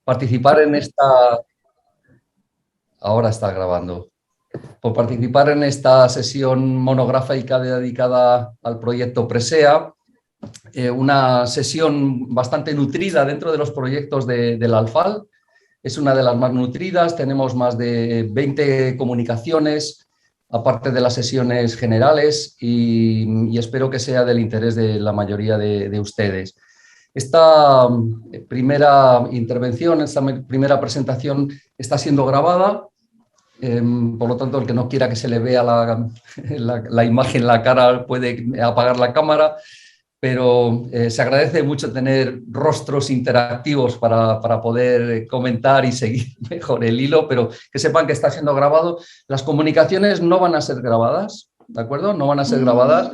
participar en esta... Ahora está grabando. Por participar en esta sesión monográfica dedicada al proyecto Presea, una sesión bastante nutrida dentro de los proyectos del Alfal. Es una de las más nutridas, tenemos más de 20 comunicaciones, aparte de las sesiones generales, y espero que sea del interés de la mayoría de ustedes. Esta primera intervención, esta primera presentación está siendo grabada, por lo tanto, el que no quiera que se le vea la imagen, la cara, puede apagar la cámara, pero se agradece mucho tener rostros interactivos para poder comentar y seguir mejor el hilo, pero que sepan que está siendo grabado. Las comunicaciones no van a ser grabadas, ¿de acuerdo? No van a ser grabadas.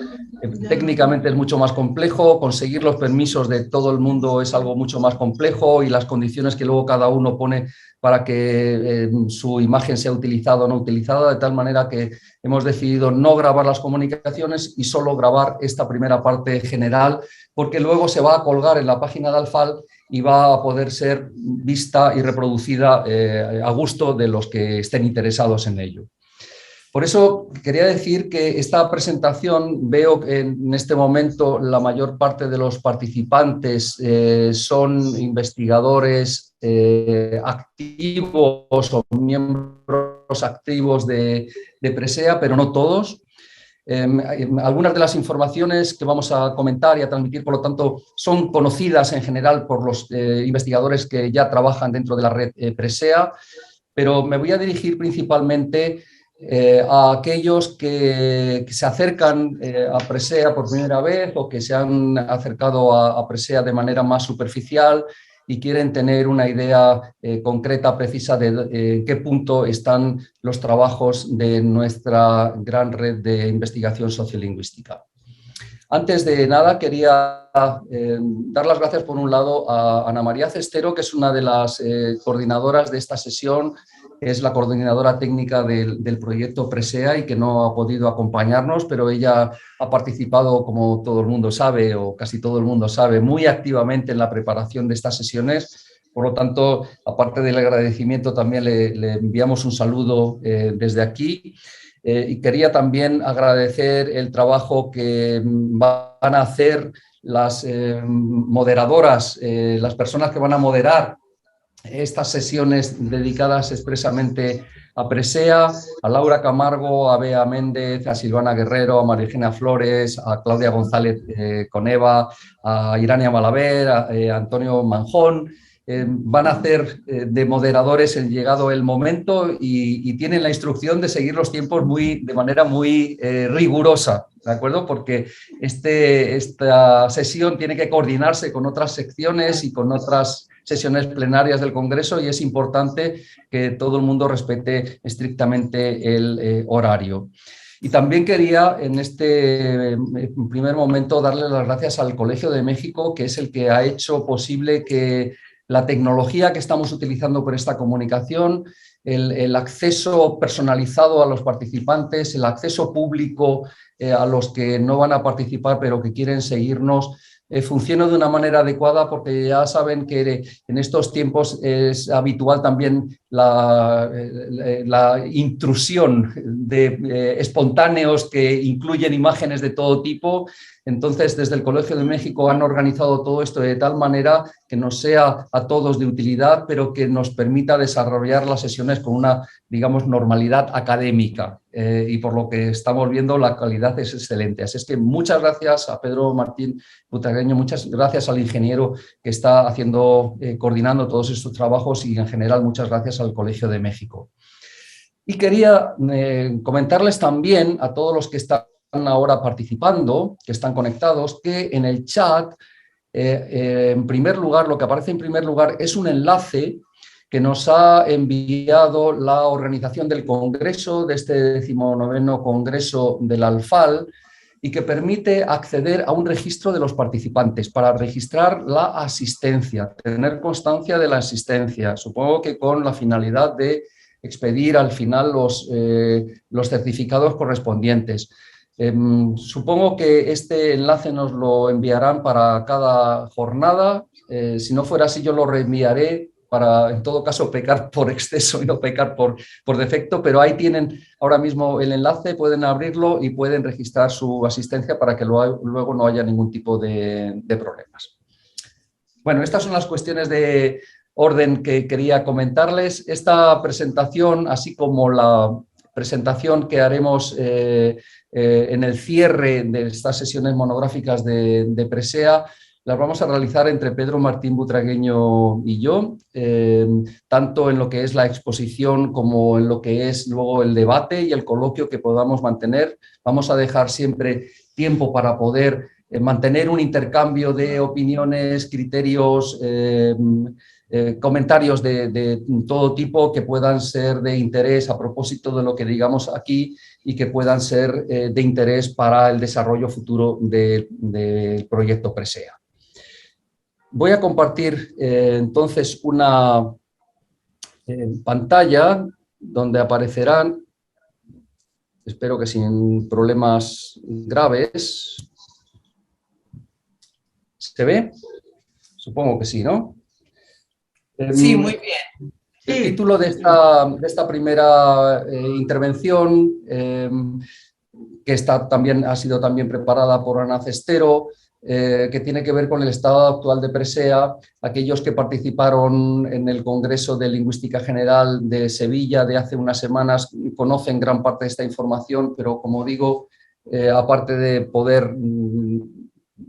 Técnicamente es mucho más complejo, conseguir los permisos de todo el mundo es algo mucho más complejo y las condiciones que luego cada uno pone para que su imagen sea utilizada o no utilizada, de tal manera que hemos decidido no grabar las comunicaciones y solo grabar esta primera parte general, porque luego se va a colgar en la página de Alfal y va a poder ser vista y reproducida a gusto de los que estén interesados en ello. Por eso quería decir que esta presentación, veo que en este momento la mayor parte de los participantes son investigadores activos o miembros activos de Presea, pero no todos. Algunas de las informaciones que vamos a comentar y a transmitir, por lo tanto, son conocidas en general por los investigadores que ya trabajan dentro de la red Presea, pero me voy a dirigir principalmente a aquellos que se acercan a Presea por primera vez o que se han acercado a Presea de manera más superficial y quieren tener una idea concreta, precisa de en qué punto están los trabajos de nuestra gran red de investigación sociolingüística. Antes de nada, quería dar las gracias, por un lado, a Ana María Cestero, que es una de las coordinadoras de esta sesión, es la coordinadora técnica del proyecto Presea y que no ha podido acompañarnos, pero ella ha participado, como todo el mundo sabe, o casi todo el mundo sabe, muy activamente en la preparación de estas sesiones. Por lo tanto, aparte del agradecimiento, también le enviamos un saludo desde aquí. Y quería también agradecer el trabajo que van a hacer las moderadoras, las personas que van a moderar estas sesiones dedicadas expresamente a Presea, a Laura Camargo, a Bea Méndez, a Silvana Guerrero, a Marijena Flores, a Claudia González Coneva, a Irania Malaver, a Antonio Manjón. Van a hacer de moderadores el llegado el momento y tienen la instrucción de seguir los tiempos de manera muy rigurosa, ¿de acuerdo? Porque esta sesión tiene que coordinarse con otras secciones y con otras sesiones plenarias del Congreso y es importante que todo el mundo respete estrictamente el horario. Y también quería en este primer momento darle las gracias al Colegio de México, que es el que ha hecho posible que la tecnología que estamos utilizando por esta comunicación, el acceso personalizado a los participantes, el acceso público a los que no van a participar pero que quieren seguirnos, funciona de una manera adecuada, porque ya saben que en estos tiempos es habitual también la intrusión de espontáneos que incluyen imágenes de todo tipo. Entonces, desde el Colegio de México han organizado todo esto de tal manera que nos sea a todos de utilidad, pero que nos permita desarrollar las sesiones con una, digamos, normalidad académica. Y por lo que estamos viendo, la calidad es excelente. Así es que muchas gracias a Pedro Martín Butagueño, muchas gracias al ingeniero que está coordinando todos estos trabajos y en general muchas gracias al Colegio de México. Y quería comentarles también a todos los que están ahora participando, que están conectados, que en el chat, en primer lugar, lo que aparece en primer lugar es un enlace que nos ha enviado la organización del Congreso, de este 19º Congreso del Alfal, y que permite acceder a un registro de los participantes para registrar la asistencia, tener constancia de la asistencia, supongo que con la finalidad de expedir al final los certificados correspondientes. Supongo que este enlace nos lo enviarán para cada jornada. Si no fuera así, yo lo reenviaré para, en todo caso, pecar por exceso y no pecar por defecto, pero ahí tienen ahora mismo el enlace, pueden abrirlo y pueden registrar su asistencia para que luego no haya ningún tipo de problemas. Bueno, estas son las cuestiones de orden que quería comentarles. Esta presentación, así como la presentación que haremos en el cierre de estas sesiones monográficas de Presea, las vamos a realizar entre Pedro Martín Butragueño y yo, tanto en lo que es la exposición como en lo que es luego el debate y el coloquio que podamos mantener. Vamos a dejar siempre tiempo para poder mantener un intercambio de opiniones, criterios, comentarios de todo tipo que puedan ser de interés a propósito de lo que digamos aquí y que puedan ser de interés para el desarrollo futuro del proyecto Presea. Voy a compartir entonces una pantalla donde aparecerán, espero que sin problemas graves. ¿Se ve? Supongo que sí, ¿no? Sí, muy bien. El título de esta primera intervención, que ha sido también preparada por Ana Cestero, que tiene que ver con el estado actual de Presea. Aquellos que participaron en el Congreso de Lingüística General de Sevilla de hace unas semanas conocen gran parte de esta información, pero como digo, aparte de poder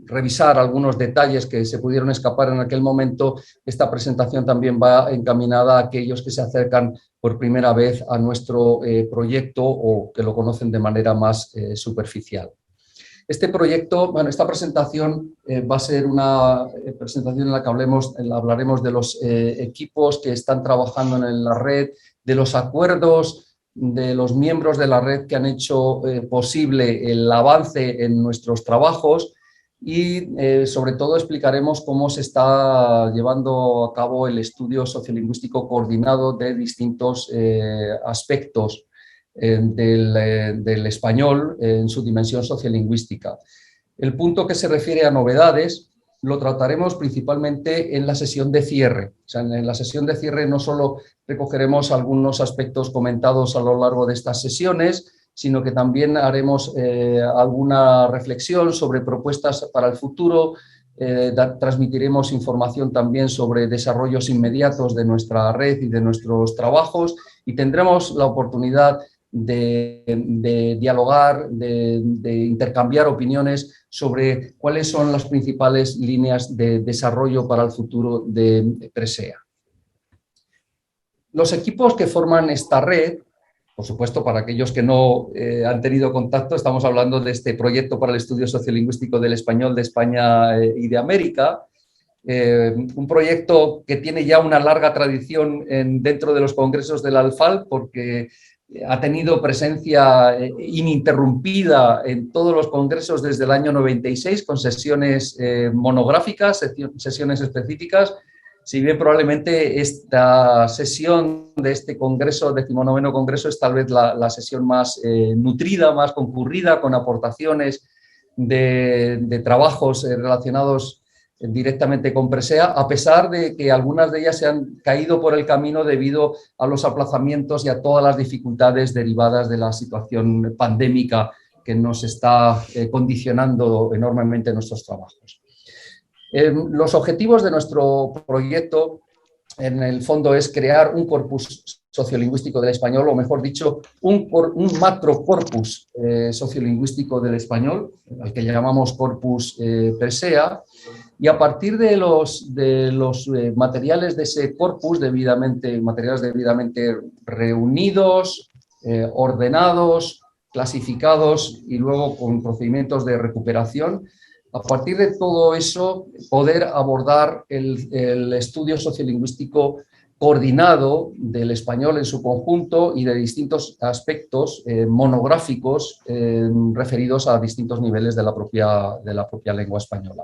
revisar algunos detalles que se pudieron escapar en aquel momento, esta presentación también va encaminada a aquellos que se acercan por primera vez a nuestro proyecto o que lo conocen de manera más superficial. Este proyecto, bueno, esta presentación va a ser una presentación en la que hablaremos de los equipos que están trabajando en la red, de los acuerdos de los miembros de la red que han hecho posible el avance en nuestros trabajos y sobre todo explicaremos cómo se está llevando a cabo el estudio sociolingüístico coordinado de distintos aspectos del español en su dimensión sociolingüística. El punto que se refiere a novedades lo trataremos principalmente en la sesión de cierre. O sea, en la sesión de cierre no solo recogeremos algunos aspectos comentados a lo largo de estas sesiones, sino que también haremos alguna reflexión sobre propuestas para el futuro, transmitiremos información también sobre desarrollos inmediatos de nuestra red y de nuestros trabajos y tendremos la oportunidad de dialogar, de intercambiar opiniones sobre cuáles son las principales líneas de desarrollo para el futuro de Presea. Los equipos que forman esta red, por supuesto, para aquellos que no han tenido contacto, estamos hablando de este proyecto para el estudio sociolingüístico del español de España y de América, un proyecto que tiene ya una larga tradición dentro de los congresos del ALFAL, porque ha tenido presencia ininterrumpida en todos los congresos desde el año 96, con sesiones monográficas, sesiones específicas. Si bien probablemente esta sesión de este congreso, 19º congreso, es tal vez la sesión más nutrida, más concurrida, con aportaciones de trabajos relacionados directamente con Presea, a pesar de que algunas de ellas se han caído por el camino debido a los aplazamientos y a todas las dificultades derivadas de la situación pandémica que nos está condicionando enormemente nuestros trabajos. Los objetivos de nuestro proyecto, en el fondo, es crear un corpus sociolingüístico del español, o mejor dicho, un macrocorpus sociolingüístico del español, al que llamamos corpus Presea, y a partir de los materiales de ese corpus, materiales debidamente reunidos, ordenados, clasificados y luego con procedimientos de recuperación, a partir de todo eso, poder abordar el estudio sociolingüístico coordinado del español en su conjunto y de distintos aspectos monográficos referidos a distintos niveles de la propia lengua española.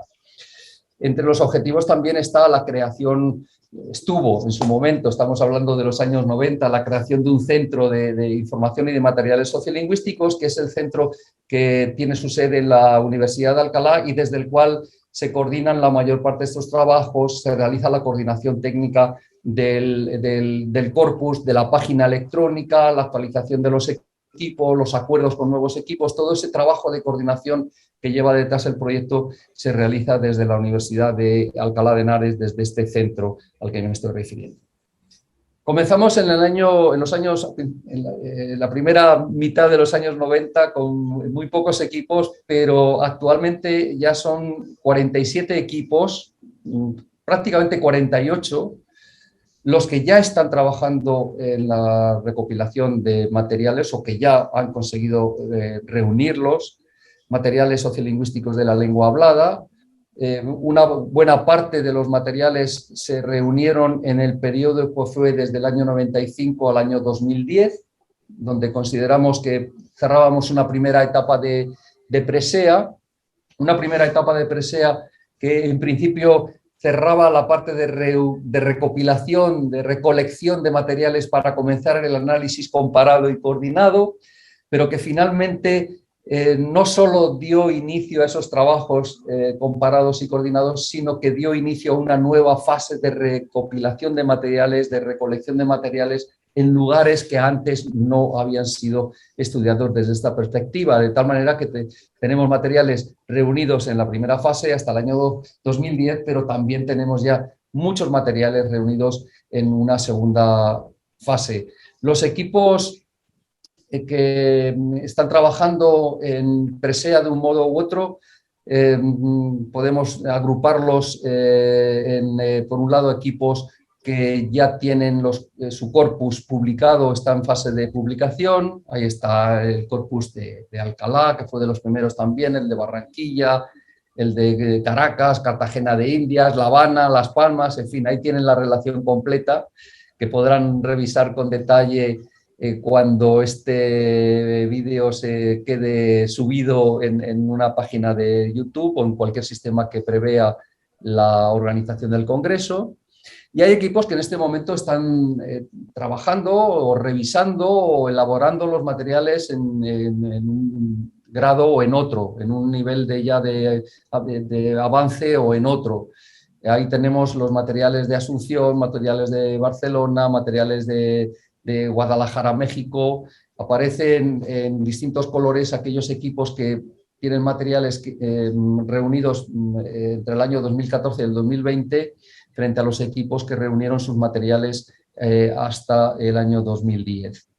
Entre los objetivos también está la creación, estuvo en su momento, estamos hablando de los años 90, la creación de un centro de información y de materiales sociolingüísticos, que es el centro que tiene su sede en la Universidad de Alcalá y desde el cual se coordinan la mayor parte de estos trabajos, se realiza la coordinación técnica del corpus, de la página electrónica, la actualización de los equipos, los acuerdos con nuevos equipos, todo ese trabajo de coordinación que lleva detrás el proyecto se realiza desde la Universidad de Alcalá de Henares, desde este centro al que me estoy refiriendo. Comenzamos en la primera mitad de los años 90 con muy pocos equipos, pero actualmente ya son 47 equipos, prácticamente 48, los que ya están trabajando en la recopilación de materiales o que ya han conseguido reunirlos, materiales sociolingüísticos de la lengua hablada. Una buena parte de los materiales se reunieron en el periodo que fue desde el año 95 al año 2010, donde consideramos que cerrábamos una primera etapa de presea, que en principio cerraba la parte de recopilación, de recolección de materiales para comenzar el análisis comparado y coordinado, pero que finalmente no solo dio inicio a esos trabajos comparados y coordinados, sino que dio inicio a una nueva fase de recopilación de materiales, de recolección de materiales en lugares que antes no habían sido estudiados desde esta perspectiva, de tal manera que tenemos materiales reunidos en la primera fase hasta el año 2010, pero también tenemos ya muchos materiales reunidos en una segunda fase. Los equipos que están trabajando en presea de un modo u otro, podemos agruparlos por un lado equipos que ya tienen su corpus publicado, está en fase de publicación. Ahí está el corpus de Alcalá, que fue de los primeros también, el de Barranquilla, el de Caracas, Cartagena de Indias, La Habana, Las Palmas, en fin, ahí tienen la relación completa que podrán revisar con detalle cuando este vídeo se quede subido en una página de YouTube o en cualquier sistema que prevea la organización del Congreso. Y hay equipos que en este momento están trabajando o revisando o elaborando los materiales en un grado o en otro, en un nivel de avance o en otro. Ahí tenemos los materiales de Asunción, materiales de Barcelona, materiales de Guadalajara, México. Aparecen en distintos colores aquellos equipos que tienen materiales reunidos entre el año 2014 y el 2020 frente a los equipos que reunieron sus materiales hasta el año 2010.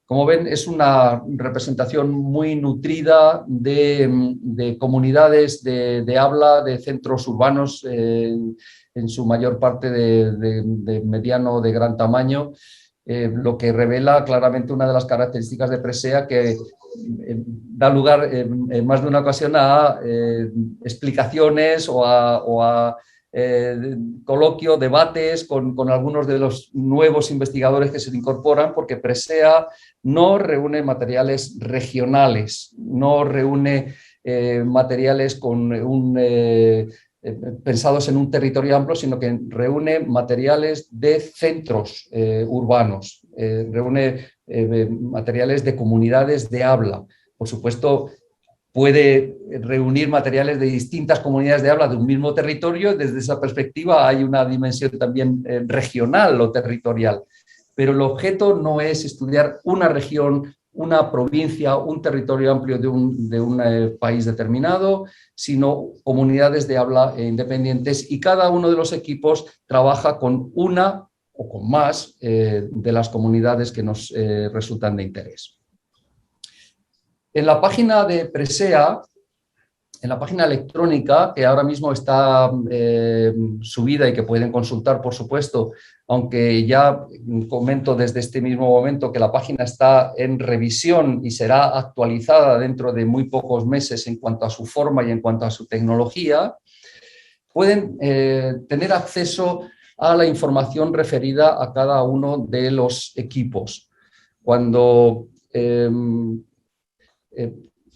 Como ven, es una representación muy nutrida de comunidades de habla, de centros urbanos, en su mayor parte de mediano o de gran tamaño, lo que revela claramente una de las características de Presea que da lugar en más de una ocasión a explicaciones o a coloquio, debates con algunos de los nuevos investigadores que se incorporan, porque Presea no reúne materiales regionales, no reúne materiales pensados en un territorio amplio, sino que reúne materiales de centros urbanos, reúne materiales de comunidades de habla. Por supuesto, puede reunir materiales de distintas comunidades de habla de un mismo territorio. Desde esa perspectiva hay una dimensión también regional o territorial. Pero el objeto no es estudiar una región, una provincia, un territorio amplio de un país determinado, sino comunidades de habla independientes, y cada uno de los equipos trabaja con una o con más de las comunidades que nos resultan de interés. En la página de Presea, en la página electrónica, que ahora mismo está subida y que pueden consultar, por supuesto, aunque ya comento desde este mismo momento que la página está en revisión y será actualizada dentro de muy pocos meses en cuanto a su forma y en cuanto a su tecnología, pueden tener acceso a la información referida a cada uno de los equipos. Cuando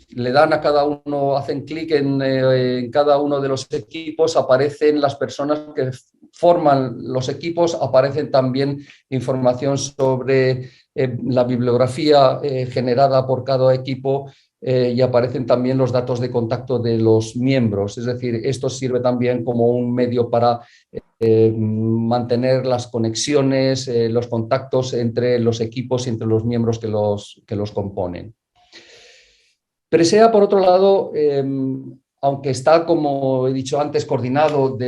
le dan a cada uno, hacen clic en cada uno de los equipos, aparecen las personas que forman los equipos, aparecen también información sobre la bibliografía generada por cada equipo, y aparecen también los datos de contacto de los miembros. Es decir, esto sirve también como un medio para mantener las conexiones, los contactos entre los equipos y entre los miembros que los componen. Presea, por otro lado, aunque está, como he dicho antes, coordinado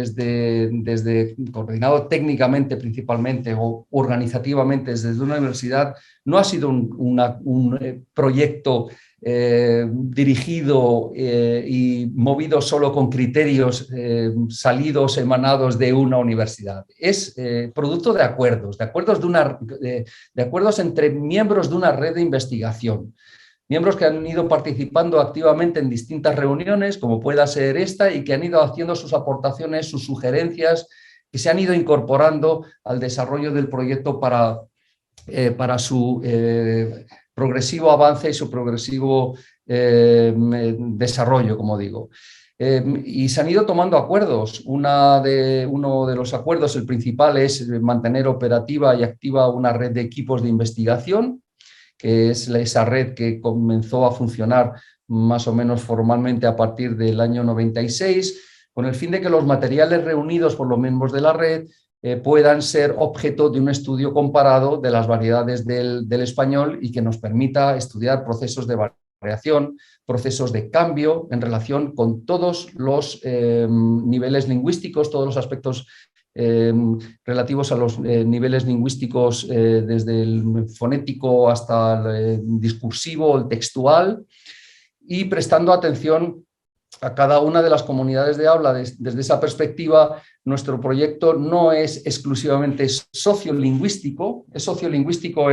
coordinado técnicamente principalmente o organizativamente desde una universidad, no ha sido un proyecto dirigido y movido solo con criterios salidos, emanados de una universidad. Es producto de acuerdos entre miembros de una red de investigación. Miembros que han ido participando activamente en distintas reuniones, como pueda ser esta, y que han ido haciendo sus aportaciones, sus sugerencias, que se han ido incorporando al desarrollo del proyecto para su progresivo avance y su progresivo desarrollo, como digo. Y se han ido tomando acuerdos. Uno de los acuerdos, el principal, es mantener operativa y activa una red de equipos de investigación, que es esa red que comenzó a funcionar más o menos formalmente a partir del año 96, con el fin de que los materiales reunidos por los miembros de la red puedan ser objeto de un estudio comparado de las variedades del español y que nos permita estudiar procesos de variación, procesos de cambio en relación con todos los niveles lingüísticos, todos los aspectos relativos a los niveles lingüísticos desde el fonético hasta el discursivo, el textual, y prestando atención a cada una de las comunidades de habla. Desde esa perspectiva, nuestro proyecto no es exclusivamente sociolingüístico, es sociolingüístico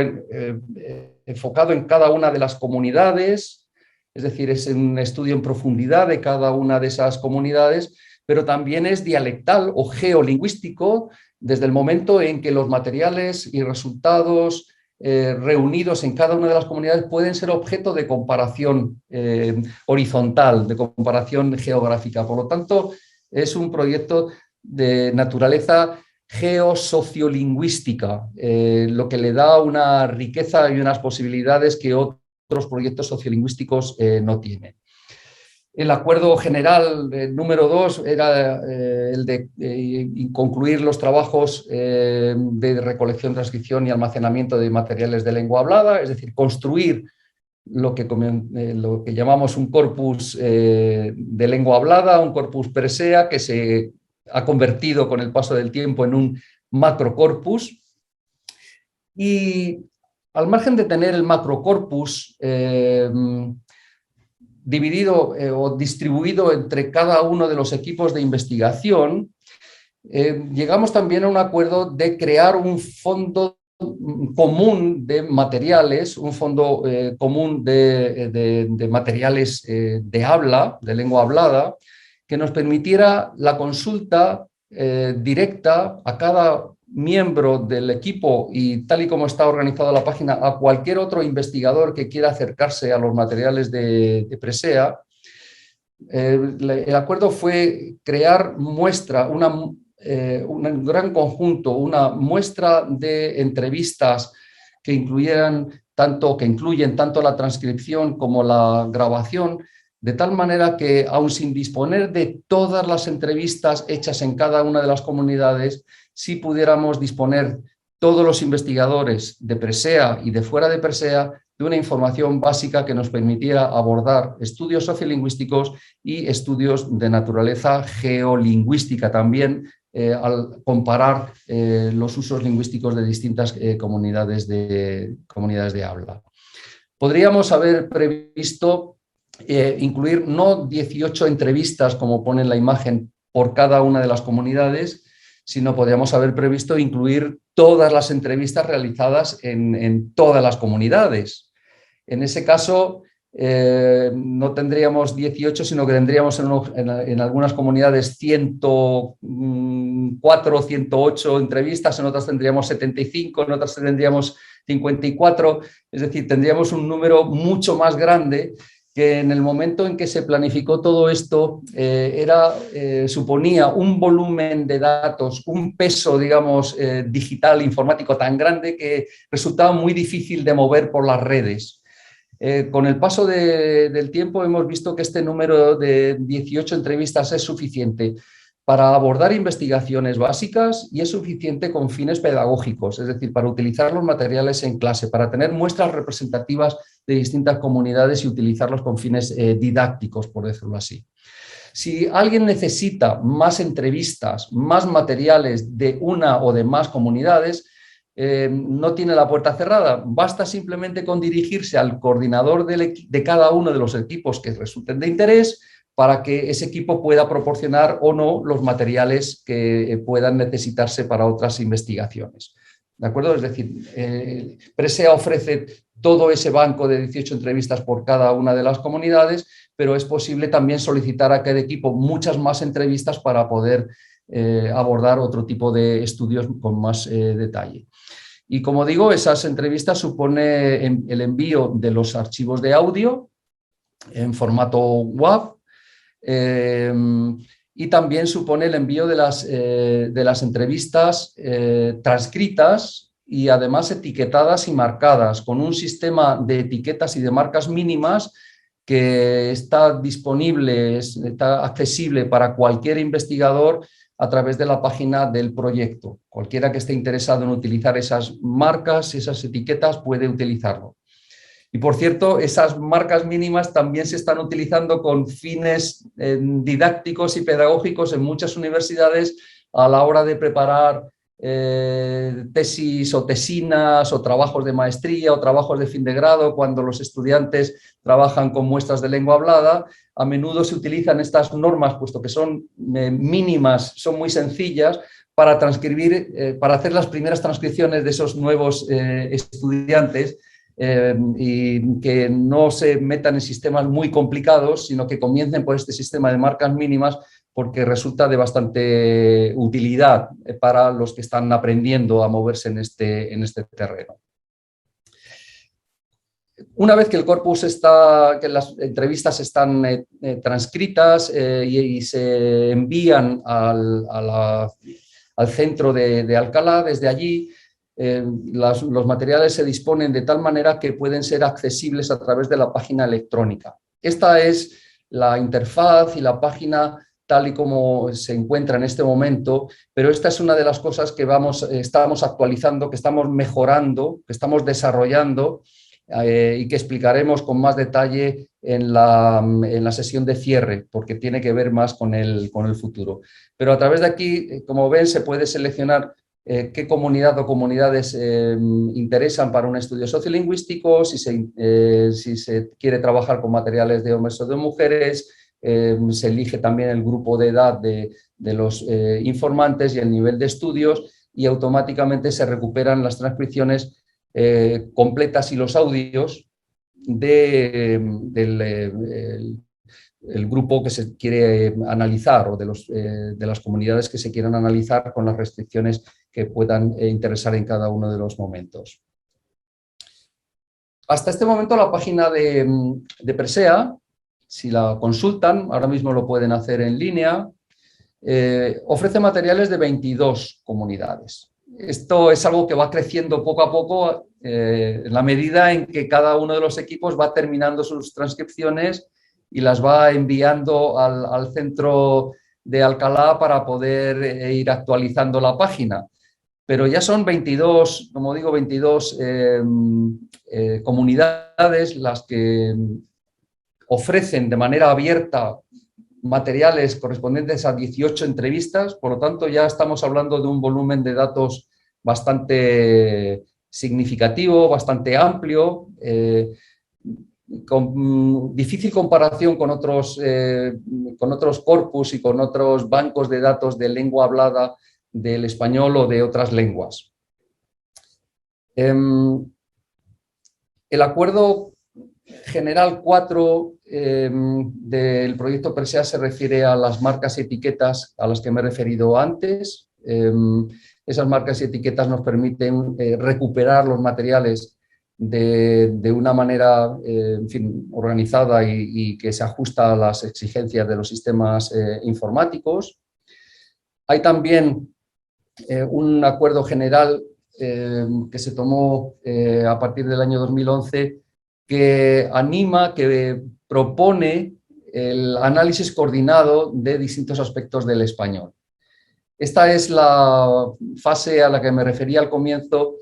enfocado en cada una de las comunidades, es decir, es un estudio en profundidad de cada una de esas comunidades, pero también es dialectal o geolingüístico desde el momento en que los materiales y resultados reunidos en cada una de las comunidades pueden ser objeto de comparación horizontal, de comparación geográfica. Por lo tanto, es un proyecto de naturaleza geosociolingüística, lo que le da una riqueza y unas posibilidades que otros proyectos sociolingüísticos no tienen. El acuerdo general número 2 era el de concluir los trabajos de recolección, transcripción y almacenamiento de materiales de lengua hablada, es decir, construir lo que llamamos un corpus de lengua hablada, un corpus presea que se ha convertido con el paso del tiempo en un macrocorpus. Y al margen de tener el macrocorpus dividido o distribuido entre cada uno de los equipos de investigación, llegamos también a un acuerdo de crear un fondo común de materiales, un fondo común de materiales de habla, de lengua hablada, que nos permitiera la consulta directa a cada miembro del equipo y, tal y como está organizada la página, a cualquier otro investigador que quiera acercarse a los materiales de Presea. El acuerdo fue crear un gran conjunto, una muestra de entrevistas que incluyen tanto la transcripción como la grabación, de tal manera que, aun sin disponer de todas las entrevistas hechas en cada una de las comunidades, si pudiéramos disponer todos los investigadores de Presea y de fuera de Presea de una información básica que nos permitiera abordar estudios sociolingüísticos y estudios de naturaleza geolingüística también, al comparar los usos lingüísticos de distintas comunidades de habla. Podríamos haber previsto incluir no 18 entrevistas, como pone en la imagen, por cada una de las comunidades, sino podríamos haber previsto incluir todas las entrevistas realizadas en todas las comunidades. En ese caso, no tendríamos 18, sino que tendríamos en algunas comunidades 104 o 108 entrevistas, en otras tendríamos 75, en otras tendríamos 54, es decir, tendríamos un número mucho más grande, que en el momento en que se planificó todo esto suponía un volumen de datos, un peso, digamos, digital, informático tan grande que resultaba muy difícil de mover por las redes. Con el paso del tiempo hemos visto que este número de 18 entrevistas es suficiente para abordar investigaciones básicas y es suficiente con fines pedagógicos, es decir, para utilizar los materiales en clase, para tener muestras representativas de distintas comunidades y utilizarlos con fines didácticos, por decirlo así. Si alguien necesita más entrevistas, más materiales de una o de más comunidades, no tiene la puerta cerrada. Basta simplemente con dirigirse al coordinador de cada uno de los equipos que resulten de interés para que ese equipo pueda proporcionar o no los materiales que puedan necesitarse para otras investigaciones. ¿De acuerdo? Es decir, Presea ofrece todo ese banco de 18 entrevistas por cada una de las comunidades, pero es posible también solicitar a cada equipo muchas más entrevistas para poder abordar otro tipo de estudios con más detalle. Y como digo, esas entrevistas supone el envío de los archivos de audio en formato WAV y también supone el envío de las entrevistas transcritas y además etiquetadas y marcadas con un sistema de etiquetas y de marcas mínimas que está disponible, está accesible para cualquier investigador a través de la página del proyecto. Cualquiera que esté interesado en utilizar esas marcas, esas etiquetas, puede utilizarlo. Y por cierto, esas marcas mínimas también se están utilizando con fines didácticos y pedagógicos en muchas universidades a la hora de preparar tesis o tesinas o trabajos de maestría o trabajos de fin de grado. Cuando los estudiantes trabajan con muestras de lengua hablada, a menudo se utilizan estas normas, puesto que son mínimas, son muy sencillas, para transcribir, para hacer las primeras transcripciones de esos nuevos estudiantes y que no se metan en sistemas muy complicados, sino que comiencen por este sistema de marcas mínimas, porque resulta de bastante utilidad para los que están aprendiendo a moverse en este terreno. Una vez que el corpus está, que las entrevistas están transcritas y se envían al centro de Alcalá, desde allí los materiales se disponen de tal manera que pueden ser accesibles a través de la página electrónica. Esta es la interfaz y la página tal y como se encuentra en este momento, pero esta es una de las cosas que estamos actualizando, que estamos mejorando, que estamos desarrollando y que explicaremos con más detalle en la sesión de cierre, porque tiene que ver más con el futuro. Pero a través de aquí, como ven, se puede seleccionar qué comunidad o comunidades interesan para un estudio sociolingüístico, si se quiere trabajar con materiales de hombres o de mujeres, se elige también el grupo de edad de los informantes y el nivel de estudios, y automáticamente se recuperan las transcripciones completas y los audios del grupo que se quiere analizar o de las comunidades que se quieran analizar, con las restricciones que puedan interesar en cada uno de los momentos. Hasta este momento la página de Presea, si la consultan, ahora mismo lo pueden hacer en línea, ofrece materiales de 22 comunidades. Esto es algo que va creciendo poco a poco en la medida en que cada uno de los equipos va terminando sus transcripciones y las va enviando al centro de Alcalá para poder ir actualizando la página. Pero ya son 22, como digo, 22 comunidades las que ofrecen de manera abierta materiales correspondientes a 18 entrevistas, por lo tanto ya estamos hablando de un volumen de datos bastante significativo, bastante amplio, con difícil comparación con otros corpus y con otros bancos de datos de lengua hablada del español o de otras lenguas. El acuerdo general 4 del proyecto Presea se refiere a las marcas y etiquetas a las que me he referido antes. Esas marcas y etiquetas nos permiten recuperar los materiales de una manera en fin, organizada y que se ajusta a las exigencias de los sistemas informáticos. Hay también un acuerdo general que se tomó a partir del año 2011 que anima, que propone el análisis coordinado de distintos aspectos del español. Esta es la fase a la que me refería al comienzo,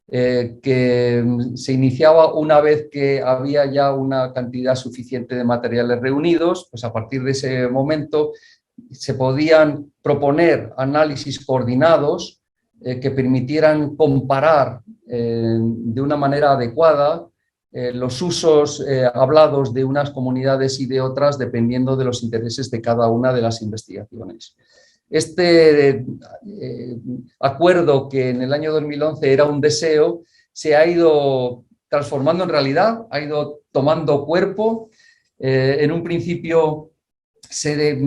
que se iniciaba una vez que había ya una cantidad suficiente de materiales reunidos. Pues a partir de ese momento se podían proponer análisis coordinados que permitieran comparar de una manera adecuada los usos hablados de unas comunidades y de otras dependiendo de los intereses de cada una de las investigaciones. Este acuerdo, que en el año 2011 era un deseo, se ha ido transformando en realidad, ha ido tomando cuerpo. En un principio se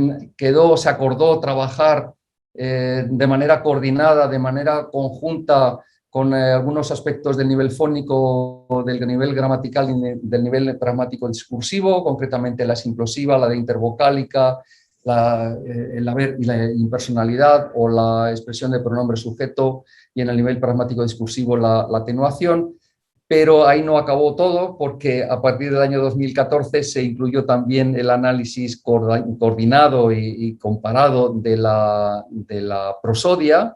acordó trabajar de manera coordinada, de manera conjunta, con algunos aspectos del nivel fónico, del nivel gramatical y del nivel pragmático discursivo, concretamente la simplosiva, la de intervocálica, el haber y la impersonalidad o la expresión de pronombre sujeto, y en el nivel pragmático discursivo la atenuación. Pero ahí no acabó todo, porque a partir del año 2014 se incluyó también el análisis coordinado y comparado de la prosodia.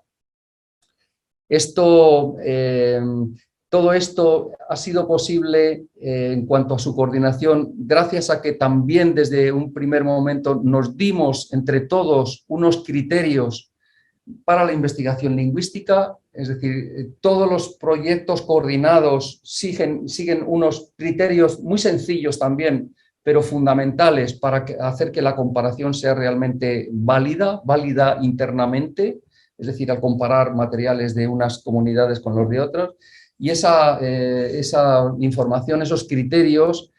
Todo esto ha sido posible en cuanto a su coordinación gracias a que también desde un primer momento nos dimos entre todos unos criterios para la investigación lingüística. Es decir, todos los proyectos coordinados siguen unos criterios muy sencillos también, pero fundamentales para hacer que la comparación sea realmente válida internamente, es decir, al comparar materiales de unas comunidades con los de otras. Y esa información, esos criterios,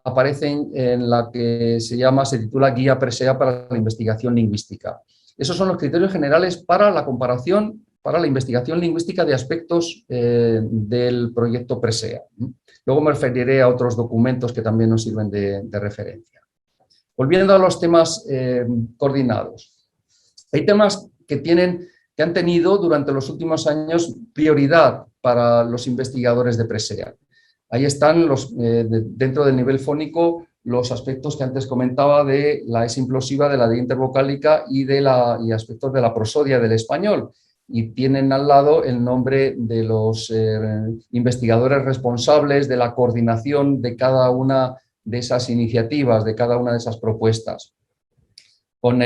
aparecen en la que se titula Guía Presea para la Investigación Lingüística. Esos son los criterios generales para la comparación, para la investigación lingüística de aspectos del proyecto Presea. Luego me referiré a otros documentos que también nos sirven de referencia. Volviendo a los temas coordinados. Hay temas que han tenido durante los últimos años prioridad para los investigadores de Presea. Ahí están dentro del nivel fónico los aspectos que antes comentaba de la S implosiva, de la D intervocálica y aspectos de la prosodia del español. Y tienen al lado el nombre de los investigadores responsables de la coordinación de cada una de esas iniciativas, de cada una de esas propuestas. Con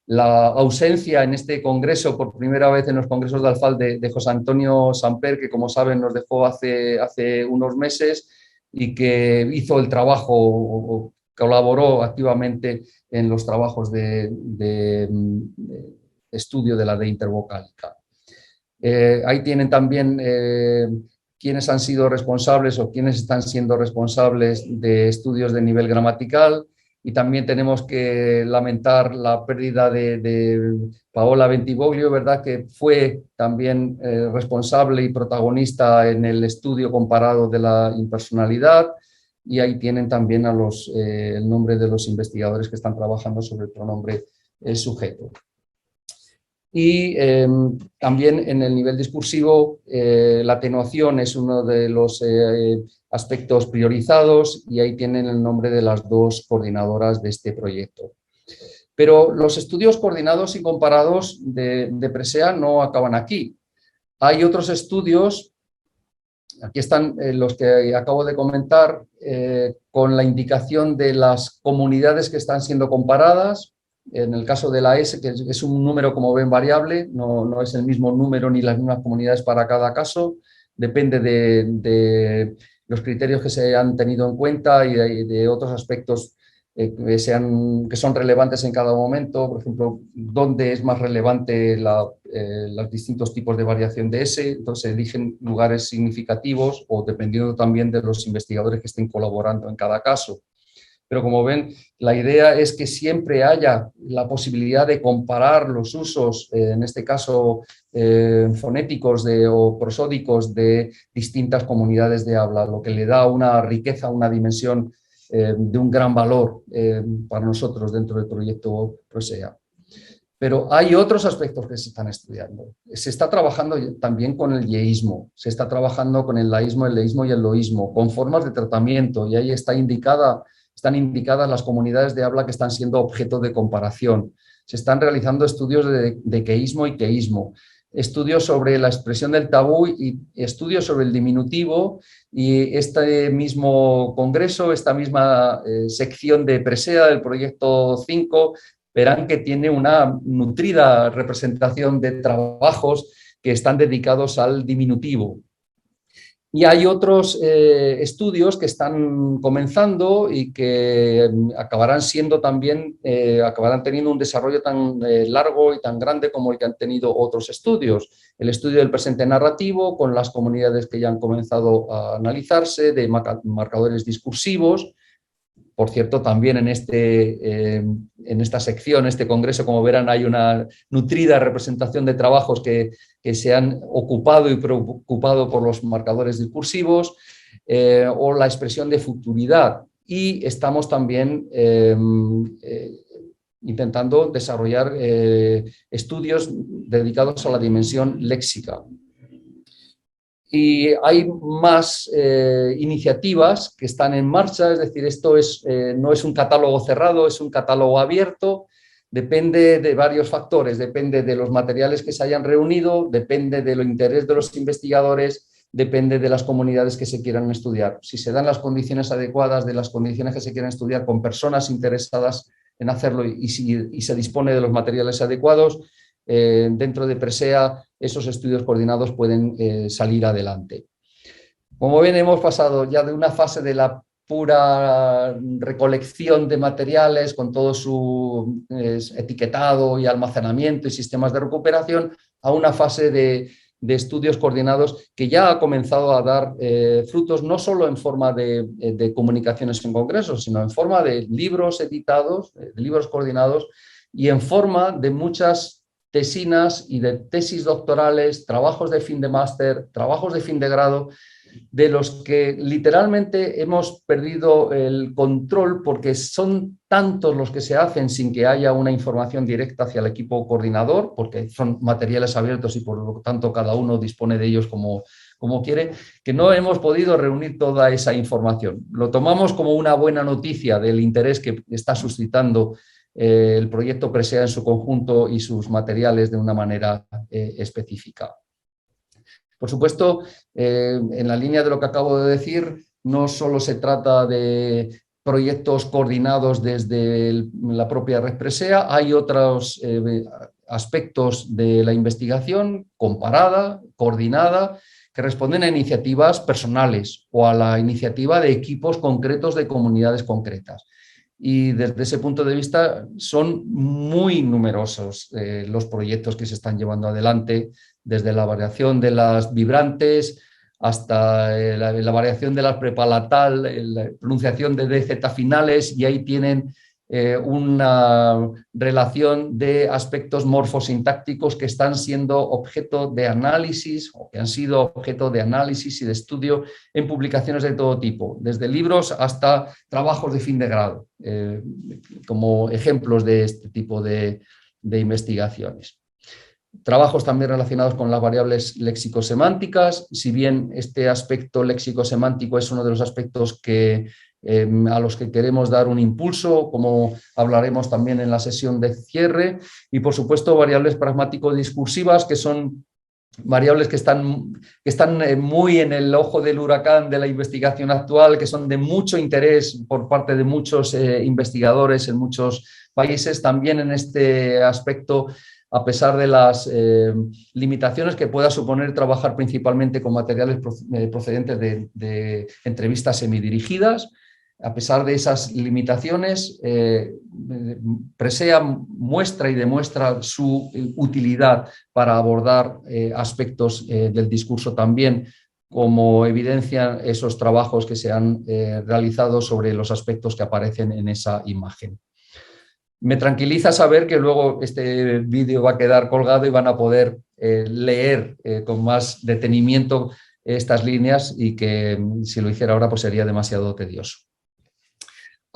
la ausencia en este congreso, por primera vez en los congresos de Alfal, de José Antonio Samper, que como saben nos dejó hace unos meses y que hizo el trabajo, colaboró activamente en los trabajos de estudio de la D intervocálica. Ahí tienen también quienes han sido responsables o quienes están siendo responsables de estudios de nivel gramatical. Y también tenemos que lamentar la pérdida de Paola Bentivoglio, ¿verdad?, que fue también responsable y protagonista en el estudio comparado de la impersonalidad. Y ahí tienen también el nombre de los investigadores que están trabajando sobre el pronombre sujeto. Y también en el nivel discursivo, la atenuación es uno de los aspectos priorizados, y ahí tienen el nombre de las dos coordinadoras de este proyecto. Pero los estudios coordinados y comparados de Presea no acaban aquí. Hay otros estudios, aquí están los que acabo de comentar, con la indicación de las comunidades que están siendo comparadas. En el caso de la S, que es un número, como ven, variable, no es el mismo número ni las mismas comunidades para cada caso, depende de los criterios que se han tenido en cuenta y de otros aspectos que son relevantes en cada momento. Por ejemplo, dónde es más relevante los distintos tipos de variación de S. Entonces se eligen lugares significativos, o dependiendo también de los investigadores que estén colaborando en cada caso. Pero como ven, la idea es que siempre haya la posibilidad de comparar los usos, en este caso fonéticos o prosódicos, de distintas comunidades de habla, lo que le da una riqueza, una dimensión de un gran valor para nosotros dentro del proyecto Presea. Pero hay otros aspectos que se están estudiando. Se está trabajando también con el yeísmo, se está trabajando con el laísmo, el leísmo y el loísmo, con formas de tratamiento, y ahí están indicadas las comunidades de habla que están siendo objeto de comparación. Se están realizando estudios de queísmo y queísmo, estudios sobre la expresión del tabú y estudios sobre el diminutivo, y este mismo congreso, esta misma sección de Presea del proyecto 5, verán que tiene una nutrida representación de trabajos que están dedicados al diminutivo. Y hay otros estudios que están comenzando y que acabarán siendo también, acabarán teniendo un desarrollo tan largo y tan grande como el que han tenido otros estudios. El estudio del presente narrativo con las comunidades que ya han comenzado a analizarse, de marcadores discursivos. Por cierto, también en esta sección, este congreso, como verán, hay una nutrida representación de trabajos que se han ocupado y preocupado por los marcadores discursivos o la expresión de futuridad. Y estamos también intentando desarrollar estudios dedicados a la dimensión léxica. Y hay más iniciativas que están en marcha, es decir, esto no es un catálogo cerrado, es un catálogo abierto, depende de varios factores, depende de los materiales que se hayan reunido, depende del interés de los investigadores, depende de las comunidades que se quieran estudiar. Si se dan las condiciones adecuadas, de las condiciones que se quieran estudiar con personas interesadas en hacerlo y se dispone de los materiales adecuados, dentro de Presea esos estudios coordinados pueden salir adelante. Como ven, hemos pasado ya de una fase de la pura recolección de materiales con todo su etiquetado y almacenamiento y sistemas de recuperación a una fase de estudios coordinados que ya ha comenzado a dar frutos, no solo en forma de comunicaciones en congresos, sino en forma de libros editados, de libros coordinados, y en forma de muchas tesinas y de tesis doctorales, trabajos de fin de máster, trabajos de fin de grado, de los que literalmente hemos perdido el control porque son tantos los que se hacen sin que haya una información directa hacia el equipo coordinador, porque son materiales abiertos y por lo tanto cada uno dispone de ellos como quiere, que no hemos podido reunir toda esa información. Lo tomamos como una buena noticia del interés que está suscitando el proyecto Presea en su conjunto y sus materiales de una manera específica. Por supuesto, en la línea de lo que acabo de decir, no solo se trata de proyectos coordinados desde la propia red Presea, hay otros aspectos de la investigación comparada, coordinada, que responden a iniciativas personales o a la iniciativa de equipos concretos de comunidades concretas. Y desde ese punto de vista son muy numerosos los proyectos que se están llevando adelante, desde la variación de las vibrantes hasta la variación de las prepalatal, la pronunciación de DZ finales, y ahí tienen una relación de aspectos morfosintácticos que están siendo objeto de análisis o que han sido objeto de análisis y de estudio en publicaciones de todo tipo, desde libros hasta trabajos de fin de grado, como ejemplos de este tipo de investigaciones. Trabajos también relacionados con las variables léxico-semánticas, si bien este aspecto léxico-semántico es uno de los aspectos a los que queremos dar un impulso, como hablaremos también en la sesión de cierre, y por supuesto variables pragmático-discursivas, que son variables que están muy en el ojo del huracán de la investigación actual, que son de mucho interés por parte de muchos investigadores en muchos países. También en este aspecto, a pesar de las limitaciones que pueda suponer trabajar principalmente con materiales procedentes de entrevistas semidirigidas, a pesar de esas limitaciones, Presea muestra y demuestra su utilidad para abordar aspectos del discurso también, como evidencian esos trabajos que se han realizado sobre los aspectos que aparecen en esa imagen. Me tranquiliza saber que luego este vídeo va a quedar colgado y van a poder leer con más detenimiento estas líneas, y que si lo hiciera ahora pues sería demasiado tedioso.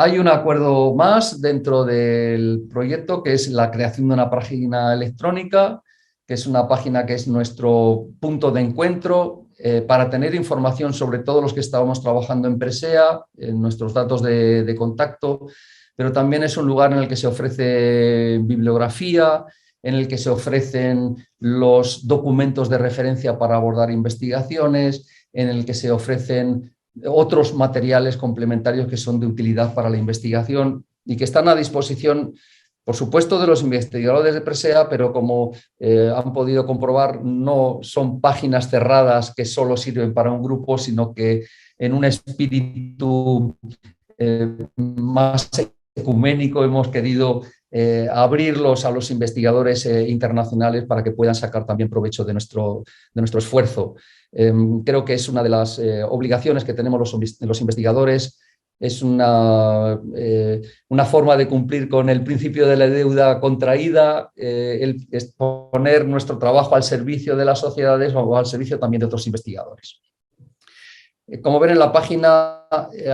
Hay un acuerdo más dentro del proyecto, que es la creación de una página electrónica, que es una página que es nuestro punto de encuentro para tener información sobre todos los que estábamos trabajando en Presea, en nuestros datos de contacto, pero también es un lugar en el que se ofrece bibliografía, en el que se ofrecen los documentos de referencia para abordar investigaciones, en el que se ofrecen otros materiales complementarios que son de utilidad para la investigación y que están a disposición, por supuesto, de los investigadores de Presea, pero como han podido comprobar, no son páginas cerradas que solo sirven para un grupo, sino que en un espíritu más ecuménico hemos querido abrirlos a los investigadores internacionales para que puedan sacar también provecho de nuestro esfuerzo. Creo que es una de las obligaciones que tenemos los investigadores. Es una forma de cumplir con el principio de la deuda contraída, el poner nuestro trabajo al servicio de las sociedades o al servicio también de otros investigadores. Como ven en la página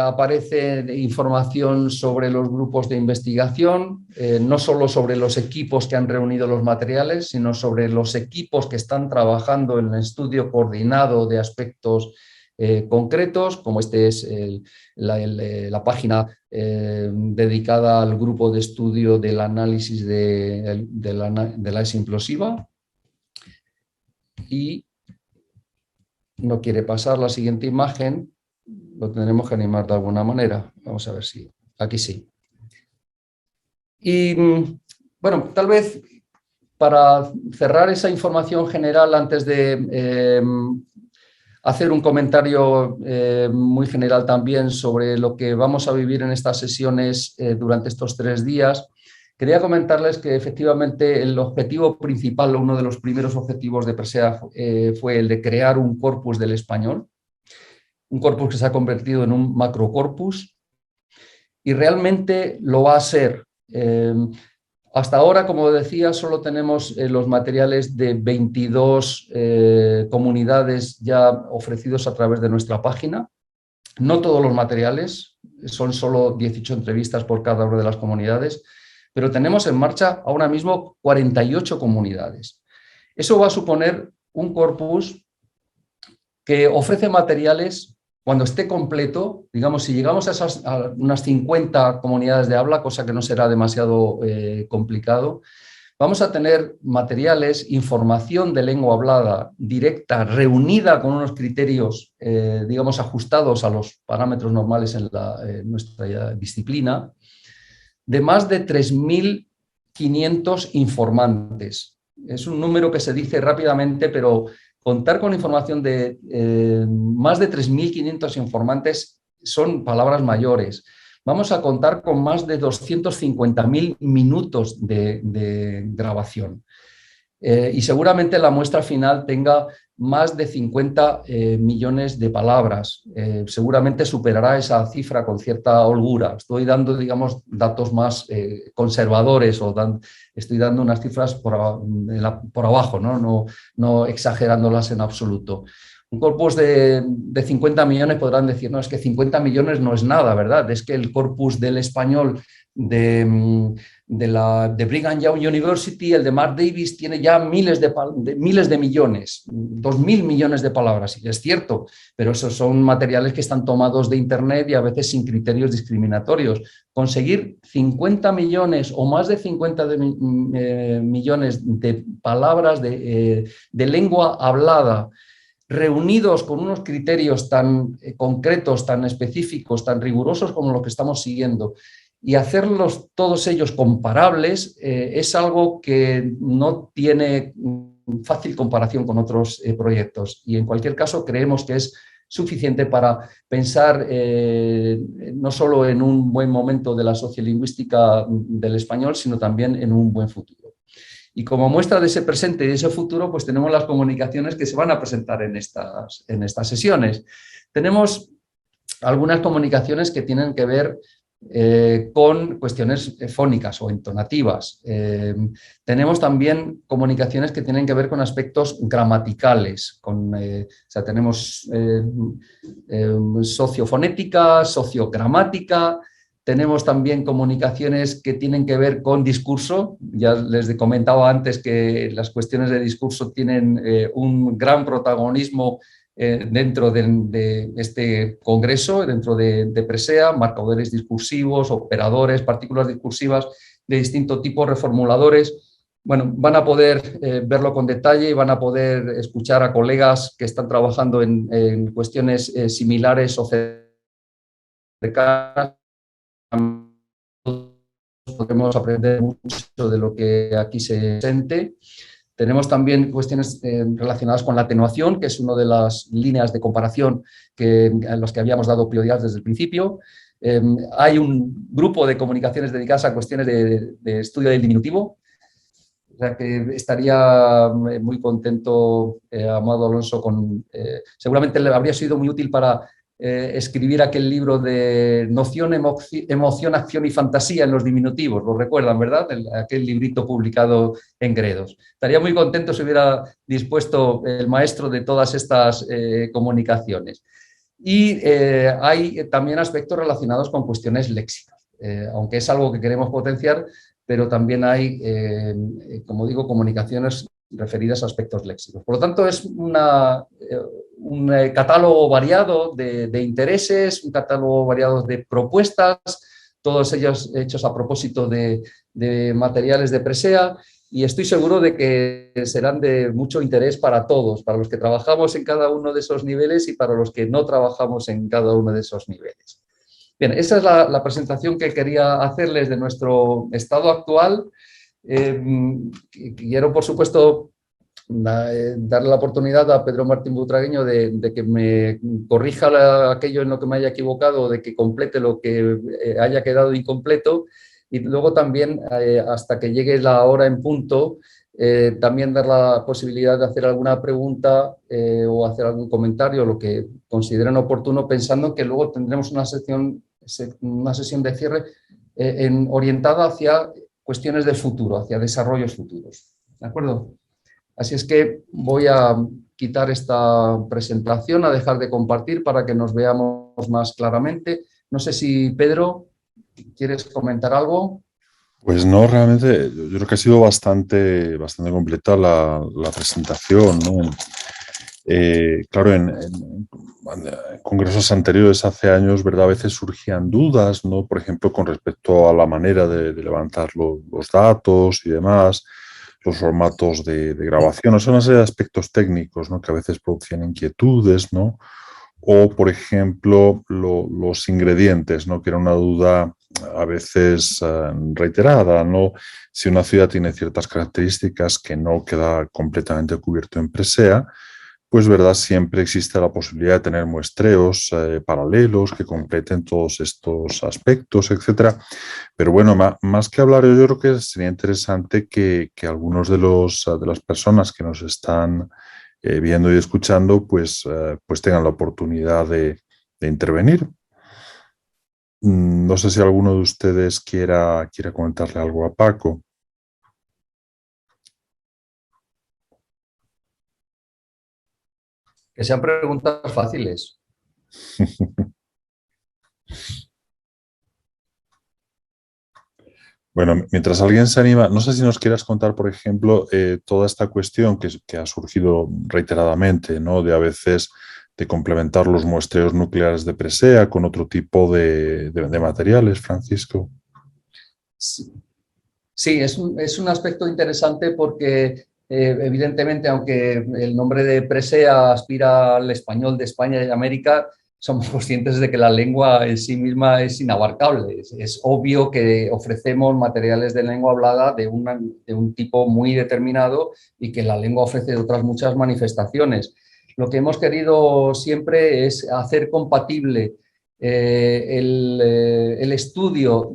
aparece información sobre los grupos de investigación, no solo sobre los equipos que han reunido los materiales, sino sobre los equipos que están trabajando en el estudio coordinado de aspectos concretos, como este es la página dedicada al grupo de estudio del análisis de la S implosiva. Y no quiere pasar la siguiente imagen, lo tendremos que animar de alguna manera. Vamos a ver si aquí sí. Y bueno, tal vez para cerrar esa información general, antes de hacer un comentario muy general también sobre lo que vamos a vivir en estas sesiones durante estos 3 días, quería comentarles que efectivamente el objetivo principal, uno de los primeros objetivos de Presea fue el de crear un corpus del español, un corpus que se ha convertido en un macrocorpus y realmente lo va a ser. Hasta ahora, como decía, solo tenemos los materiales de 22 comunidades ya ofrecidos a través de nuestra página. No todos los materiales, son solo 18 entrevistas por cada una de las comunidades, pero tenemos en marcha ahora mismo 48 comunidades. Eso va a suponer un corpus que ofrece materiales cuando esté completo. Digamos, si llegamos a unas 50 comunidades de habla, cosa que no será demasiado complicado, vamos a tener materiales, información de lengua hablada directa, reunida con unos criterios, digamos, ajustados a los parámetros normales en nuestra disciplina, de más de 3.500 informantes. Es un número que se dice rápidamente, pero contar con información de más de 3.500 informantes son palabras mayores. Vamos a contar con más de 250.000 minutos de grabación. Y seguramente la muestra final tenga más de 50 millones de palabras. Seguramente superará esa cifra con cierta holgura. Estoy dando, digamos, datos más conservadores o estoy dando unas cifras por abajo, no exagerándolas en absoluto. Un corpus de 50 millones podrán decir, no, es que 50 millones no es nada, ¿verdad? Es que el corpus del español de Brigham Young University, el de Mark Davis, tiene ya miles de millones, 2.000 millones de palabras, y es cierto, pero esos son materiales que están tomados de Internet y a veces sin criterios discriminatorios. Conseguir 50 millones o más de 50 millones de palabras de lengua hablada, reunidos con unos criterios tan concretos, tan específicos, tan rigurosos como los que estamos siguiendo, y hacerlos todos ellos comparables, es algo que no tiene fácil comparación con otros proyectos, y en cualquier caso creemos que es suficiente para pensar no solo en un buen momento de la sociolingüística del español, sino también en un buen futuro. Y como muestra de ese presente y de ese futuro, pues tenemos las comunicaciones que se van a presentar en estas sesiones. Tenemos algunas comunicaciones que tienen que ver con cuestiones fónicas o entonativas. Tenemos también comunicaciones que tienen que ver con aspectos gramaticales. O sea, tenemos sociofonética, sociogramática. Tenemos también comunicaciones que tienen que ver con discurso. Ya les comentaba antes que las cuestiones de discurso tienen un gran protagonismo dentro de este congreso, dentro de Presea, marcadores discursivos, operadores, partículas discursivas de distinto tipo, reformuladores. Bueno, van a poder verlo con detalle y van a poder escuchar a colegas que están trabajando en cuestiones similares o cercanas. Podemos aprender mucho de lo que aquí se presente. Tenemos también cuestiones relacionadas con la atenuación, que es una de las líneas de comparación a las que habíamos dado prioridad desde el principio. Hay un grupo de comunicaciones dedicadas a cuestiones de estudio del diminutivo. O sea que estaría muy contento, Amado Alonso, seguramente le habría sido muy útil para escribir aquel libro de noción, emoción, acción y fantasía en los diminutivos, lo recuerdan, ¿verdad? Aquel librito publicado en Gredos. Estaría muy contento si hubiera dispuesto el maestro de todas estas comunicaciones. Y hay también aspectos relacionados con cuestiones léxicas, aunque es algo que queremos potenciar, pero también hay, como digo, comunicaciones referidas a aspectos léxicos. Por lo tanto, es un catálogo variado de intereses, un catálogo variado de propuestas, todos ellos hechos a propósito de materiales de Presea, y estoy seguro de que serán de mucho interés para todos, para los que trabajamos en cada uno de esos niveles y para los que no trabajamos en cada uno de esos niveles. Bien, esa es la presentación que quería hacerles de nuestro estado actual. Quiero, por supuesto, darle la oportunidad a Pedro Martín Butragueño de que me corrija aquello en lo que me haya equivocado, o de que complete lo que haya quedado incompleto, y luego también, hasta que llegue la hora en punto, también dar la posibilidad de hacer alguna pregunta o hacer algún comentario, lo que consideren oportuno, pensando que luego tendremos una sesión de cierre orientada hacia cuestiones del futuro, hacia desarrollos futuros. ¿De acuerdo? Así es que voy a quitar esta presentación, a dejar de compartir para que nos veamos más claramente. No sé si, Pedro, ¿quieres comentar algo? Pues no, realmente yo creo que ha sido bastante completa la presentación, ¿no? Claro, en congresos anteriores, hace años, ¿verdad? A veces surgían dudas, ¿no? Por ejemplo, con respecto a la manera de levantar los datos y demás, los formatos de grabación, o sea, una serie de aspectos técnicos, ¿no? Que a veces producían inquietudes, ¿no? O, por ejemplo, los ingredientes, ¿no? Que era una duda a veces reiterada, ¿no? Si una ciudad tiene ciertas características que no queda completamente cubierto en Presea, pues verdad, siempre existe la posibilidad de tener muestreos paralelos que completen todos estos aspectos, etcétera. Pero bueno, más que hablar, yo creo que sería interesante que algunos de las personas que nos están viendo y escuchando, pues tengan la oportunidad de intervenir. No sé si alguno de ustedes quiera comentarle algo a Paco. Que sean preguntas fáciles. Bueno, mientras alguien se anima, no sé si nos quieras contar, por ejemplo, toda esta cuestión que ha surgido reiteradamente, ¿no? De a veces de complementar los muestreos nucleares de Presea con otro tipo de materiales, Francisco. Sí, es un aspecto interesante porque evidentemente, aunque el nombre de Presea aspira al español de España y América, somos conscientes de que la lengua en sí misma es inabarcable. Es obvio que ofrecemos materiales de lengua hablada de un tipo muy determinado y que la lengua ofrece otras muchas manifestaciones. Lo que hemos querido siempre es hacer compatible el estudio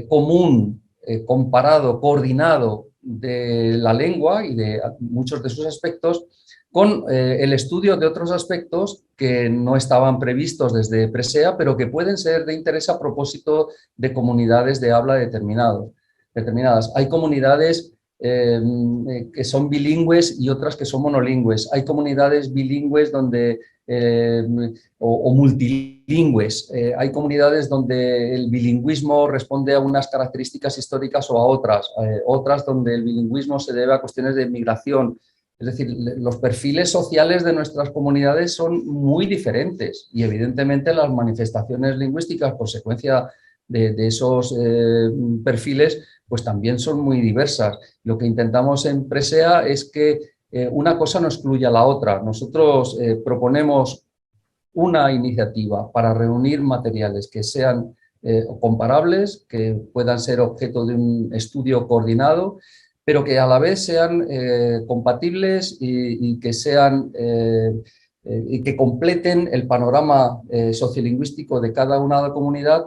común, comparado, coordinado de la lengua y de muchos de sus aspectos con el estudio de otros aspectos que no estaban previstos desde Presea, pero que pueden ser de interés a propósito de comunidades de habla determinadas. Hay comunidades que son bilingües y otras que son monolingües. Hay comunidades bilingües donde, o multilingües. Hay comunidades donde el bilingüismo responde a unas características históricas o a otras. Otras donde el bilingüismo se debe a cuestiones de migración. Es decir, los perfiles sociales de nuestras comunidades son muy diferentes y evidentemente las manifestaciones lingüísticas, consecuencia de esos perfiles, pues también son muy diversas. Lo que intentamos en Presea es que una cosa no excluya a la otra. Nosotros proponemos una iniciativa para reunir materiales que sean comparables, que puedan ser objeto de un estudio coordinado, pero que a la vez sean compatibles y que sean y que completen el panorama sociolingüístico de cada una de la comunidad